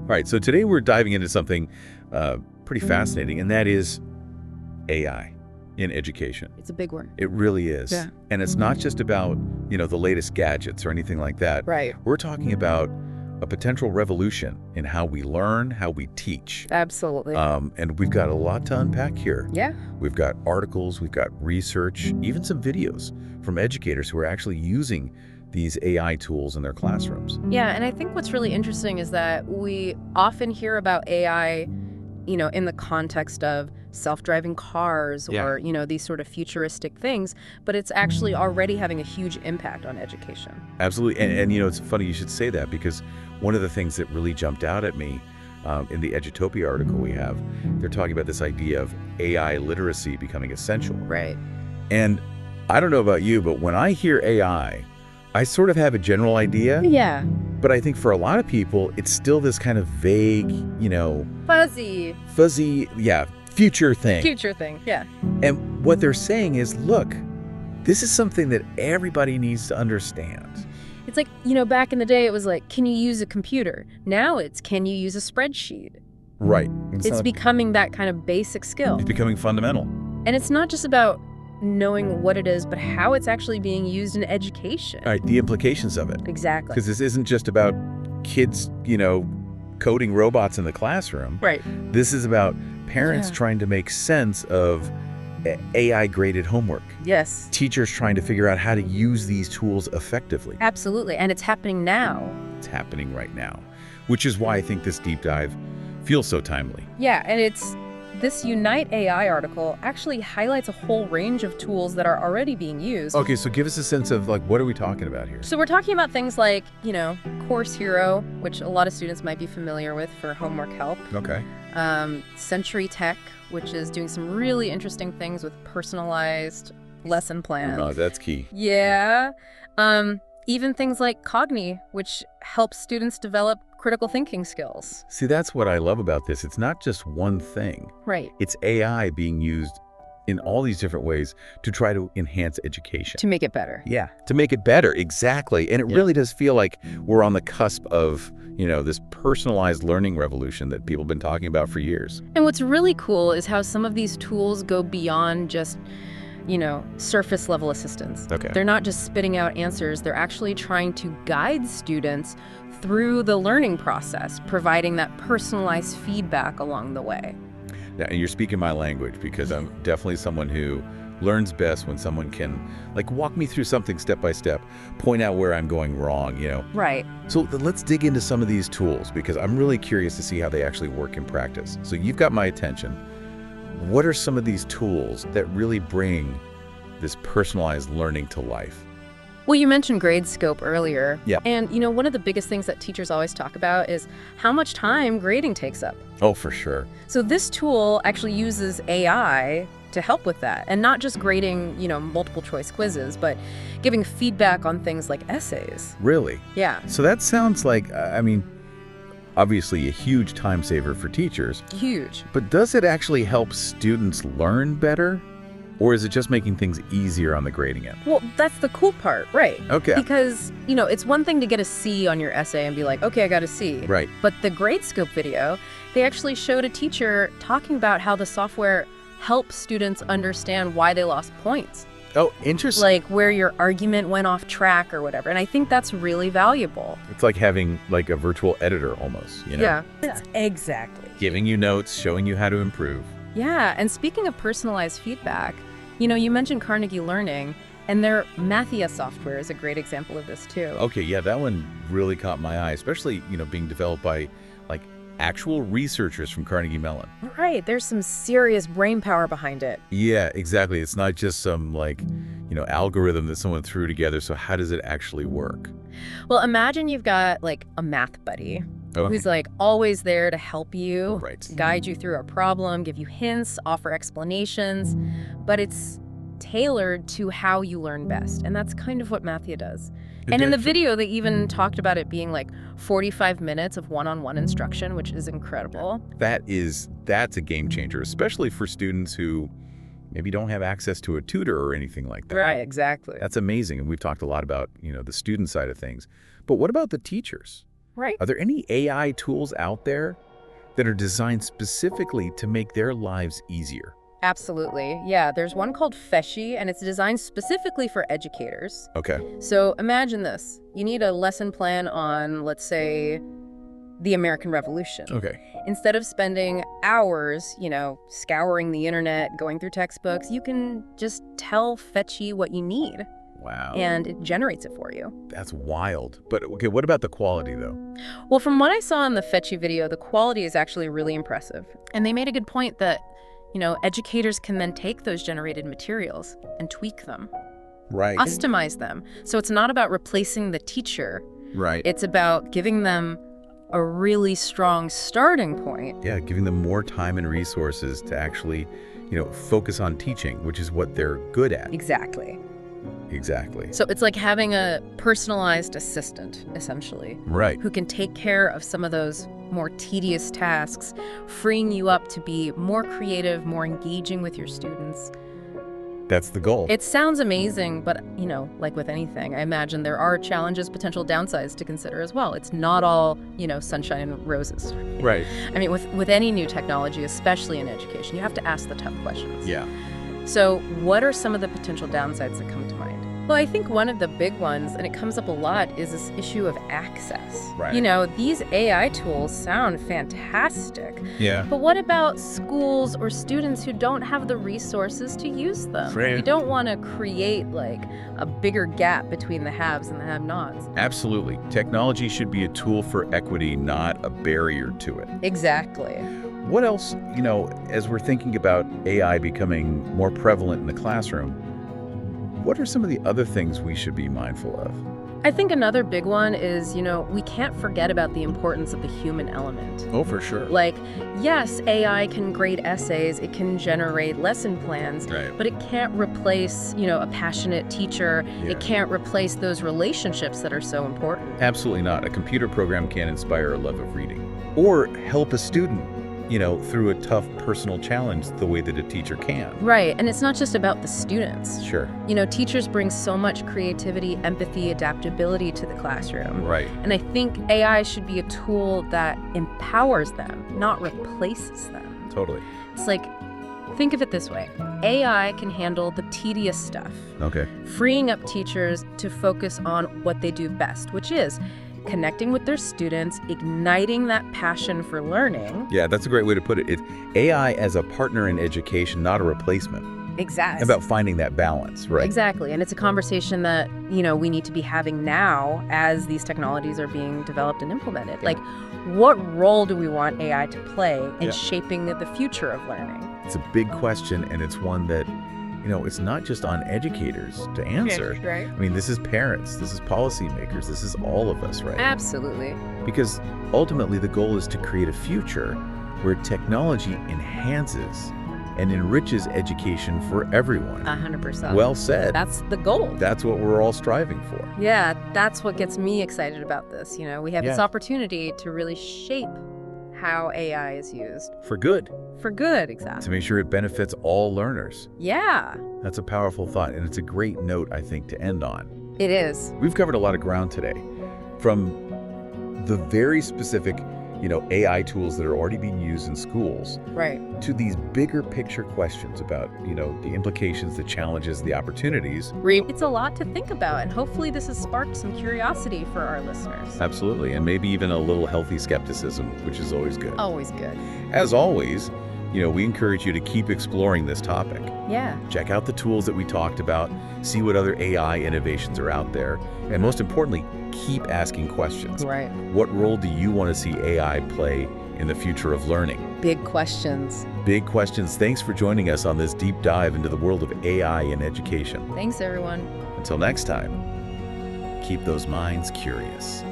All right, so today we're diving into something pretty fascinating, and that is AI in education. It's a big one. It really is. Yeah. And it's not just about, the latest gadgets or anything like that. Right. We're talking about a potential revolution in how we learn, how we teach. Absolutely. And we've got a lot to unpack here. Yeah. We've got articles, we've got research, even some videos from educators who are actually using these AI tools in their classrooms. Yeah, and I think what's really interesting is that we often hear about AI, in the context of self-driving cars or, these sort of futuristic things, but it's actually already having a huge impact on education. Absolutely. And it's funny you should say that, because one of the things that really jumped out at me in the Edutopia article we have, they're talking about this idea of AI literacy becoming essential. Right. And I don't know about you, but when I hear AI, I sort of have a general idea. Yeah. But I think for a lot of people, it's still this kind of vague, Fuzzy, future thing. future thing. Yeah. And what they're saying is, look, this is something that everybody needs to understand. It's like, back in the day, it was like, can you use a computer? Now it's, can you use a spreadsheet? Right. It's becoming that kind of basic skill. It's becoming fundamental. And it's not just about knowing what it is, but how it's actually being used in education. All right, the implications of it. Exactly. Because this isn't just about kids, coding robots in the classroom. Right. This is about parents trying to make sense of AI-graded homework. Yes. Teachers trying to figure out how to use these tools effectively. Absolutely. And it's happening now. It's happening right now, which is why I think this deep dive feels so timely. Yeah, and this Unite AI article actually highlights a whole range of tools that are already being used. Okay, so give us a sense of, what are we talking about here? So we're talking about things like, Course Hero, which a lot of students might be familiar with for homework help. Okay. Century Tech, which is doing some really interesting things with personalized lesson plans. Oh, that's key. Yeah. Even things like Cogni, which helps students develop critical thinking skills. See, that's what I love about this. It's not just one thing. Right. It's AI being used in all these different ways to try to enhance education. To make it better. Yeah, to make it better, exactly. And it really does feel like we're on the cusp of, this personalized learning revolution that people have been talking about for years. And what's really cool is how some of these tools go beyond just surface level assistance. Okay. They're not just spitting out answers. They're actually trying to guide students through the learning process, providing that personalized feedback along the way. Now, and you're speaking my language, because I'm definitely someone who learns best when someone can, walk me through something step by step, point out where I'm going wrong, Right. So let's dig into some of these tools, because I'm really curious to see how they actually work in practice. So you've got my attention. What are some of these tools that really bring this personalized learning to life? Well, you mentioned GradeScope earlier. Yeah. And, one of the biggest things that teachers always talk about is how much time grading takes up. Oh, for sure. So this tool actually uses AI to help with that, and not just grading, multiple choice quizzes, but giving feedback on things like essays. Really? Yeah. So that sounds like, obviously a huge time saver for teachers. Huge. But does it actually help students learn better? Or is it just making things easier on the grading end? Well, that's the cool part, right? Okay. Because, it's one thing to get a C on your essay and be like, okay, I got a C. Right. But the GradeScope video, they actually showed a teacher talking about how the software helps students understand why they lost points. Oh, interesting. Like where your argument went off track or whatever. And I think that's really valuable. It's like having a virtual editor almost, Yeah, exactly. Giving you notes, showing you how to improve. Yeah, and speaking of personalized feedback, you mentioned Carnegie Learning, and their Mathia software is a great example of this too. Okay, yeah, that one really caught my eye, especially, being developed by actual researchers from Carnegie Mellon. Right, there's some serious brain power behind it. Yeah, exactly. It's not just some algorithm that someone threw together. So how does it actually work? Well, imagine you've got a math buddy who's always there to help you, guide you through a problem, give you hints, offer explanations, but it's tailored to how you learn best. And that's kind of what Mathia does. And in the video, they even talked about it being 45 minutes of one-on-one instruction, which is incredible. That's a game changer, especially for students who maybe don't have access to a tutor or anything like that. Right, exactly. That's amazing. And we've talked a lot about, the student side of things. But what about the teachers? Right. Are there any AI tools out there that are designed specifically to make their lives easier? Absolutely. Yeah, there's one called Fetchy, and it's designed specifically for educators. Okay. So imagine this. You need a lesson plan on, let's say, the American Revolution. Okay. Instead of spending hours, scouring the internet, going through textbooks, you can just tell Fetchy what you need. Wow. And it generates it for you. That's wild. But okay, what about the quality though? Well, from what I saw in the Fetchy video, the quality is actually really impressive. And they made a good point that, educators can then take those generated materials and tweak them. Right. Customize them. So it's not about replacing the teacher. Right. It's about giving them a really strong starting point. Yeah, giving them more time and resources to actually, focus on teaching, which is what they're good at. Exactly. Exactly. So it's like having a personalized assistant, essentially. Right. Who can take care of some of those more tedious tasks, freeing you up to be more creative, more engaging with your students. That's the goal. It sounds amazing, but, like with anything, I imagine there are challenges, potential downsides to consider as well. It's not all, sunshine and roses. Right. I mean, with any new technology, especially in education, you have to ask the tough questions. Yeah. So what are some of the potential downsides that come to mind? Well, I think one of the big ones, and it comes up a lot, is this issue of access. Right. These AI tools sound fantastic. Yeah. But what about schools or students who don't have the resources to use them? Right. You don't want to create, a bigger gap between the haves and the have-nots. Absolutely. Technology should be a tool for equity, not a barrier to it. Exactly. What else, as we're thinking about AI becoming more prevalent in the classroom, what are some of the other things we should be mindful of? I think another big one is, we can't forget about the importance of the human element. Oh, for sure. Yes, AI can grade essays, it can generate lesson plans, Right. but it can't replace, a passionate teacher. Yeah. It can't replace those relationships that are so important. Absolutely not. A computer program can't inspire a love of reading or help a student, through a tough personal challenge the way that a teacher can. Right, and it's not just about the students. Sure. Teachers bring so much creativity, empathy, adaptability to the classroom. Right. And I think AI should be a tool that empowers them, not replaces them. Totally. It's think of it this way. AI can handle the tedious stuff, Okay. freeing up teachers to focus on what they do best, which is connecting with their students, igniting that passion for learning. Yeah, that's a great way to put it. It's AI as a partner in education, not a replacement. Exactly. About finding that balance, right? Exactly. And it's a conversation that, we need to be having now as these technologies are being developed and implemented. What role do we want AI to play in shaping the future of learning? It's a big question, and it's one that, it's not just on educators to answer. Right. I mean, this is parents, this is policymakers, this is all of us, right? Absolutely. Because ultimately the goal is to create a future where technology enhances and enriches education for everyone. 100%. Well said. That's the goal. That's what we're all striving for. Yeah, that's what gets me excited about this. We have this opportunity to really shape how AI is used. For good. For good, To exactly. make sure it benefits all learners. Yeah, That's a powerful thought, and it's a great note, I think, to end on. it is. We've covered a lot of ground today, from the very specific, AI tools that are already being used in schools, Right. to these bigger picture questions about, the implications, the challenges, the opportunities. It's a lot to think about, and hopefully this has sparked some curiosity for our listeners. Absolutely, and maybe even a little healthy skepticism, which is always good. Always good. As always, we encourage you to keep exploring this topic. Yeah. Check out the tools that we talked about, see what other AI innovations are out there, and most importantly, keep asking questions. Right. What role do you want to see AI play in the future of learning? Big questions. Big questions. Thanks for joining us on this deep dive into the world of AI in education. Thanks, everyone. Until next time, keep those minds curious.